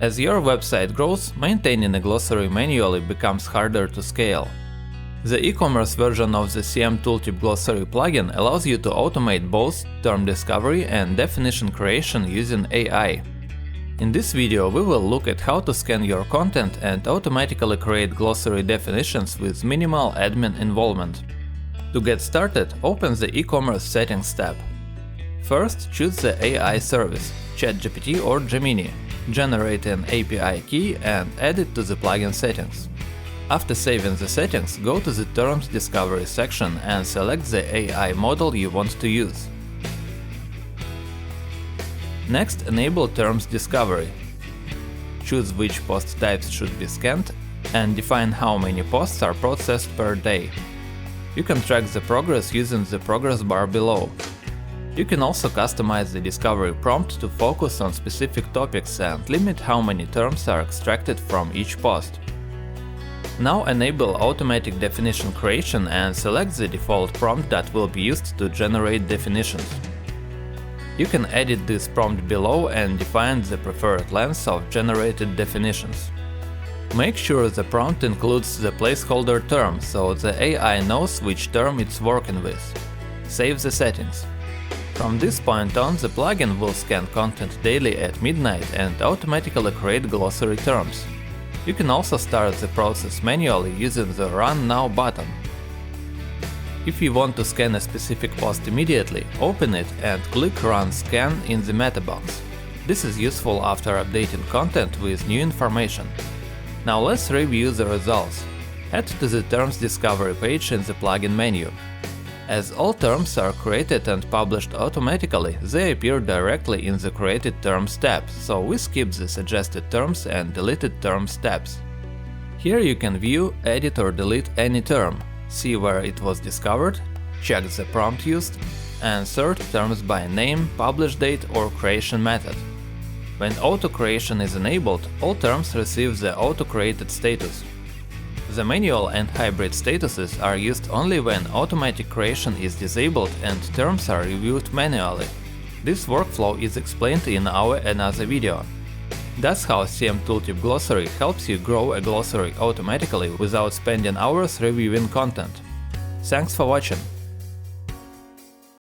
As your website grows, maintaining a glossary manually becomes harder to scale. The e-commerce version of the CM Tooltip Glossary plugin allows you to automate both term discovery and definition creation using AI. In this video, we will look at how to scan your content and automatically create glossary definitions with minimal admin involvement. To get started, open the e-commerce settings tab. First, choose the AI service, ChatGPT or Gemini, generate an API key and add it to the plugin settings. After saving the settings, go to the Terms Discovery section and select the AI model you want to use. Next, enable Terms Discovery. Choose which post types should be scanned and define how many posts are processed per day. You can track the progress using the progress bar below. You can also customize the discovery prompt to focus on specific topics and limit how many terms are extracted from each post. Now enable automatic definition creation and select the default prompt that will be used to generate definitions. You can edit this prompt below and define the preferred length of generated definitions. Make sure the prompt includes the placeholder term, so the AI knows which term it's working with. Save the settings. From this point on, the plugin will scan content daily at midnight and automatically create glossary terms. You can also start the process manually using the Run Now button. If you want to scan a specific post immediately, open it and click Run Scan in the meta box. This is useful after updating content with new information. Now let's review the results. Head to the Terms Discovery page in the plugin menu. As all terms are created and published automatically, they appear directly in the Created Terms tab, so we skip the Suggested Terms and Deleted Terms tabs. Here you can view, edit or delete any term, see where it was discovered, check the prompt used, and sort terms by name, publish date or creation method. When auto-creation is enabled, all terms receive the auto-created status. The manual and hybrid statuses are used only when automatic creation is disabled and terms are reviewed manually. This workflow is explained in our another video. That's how CM Tooltip Glossary helps you grow a glossary automatically without spending hours reviewing content. Thanks for watching!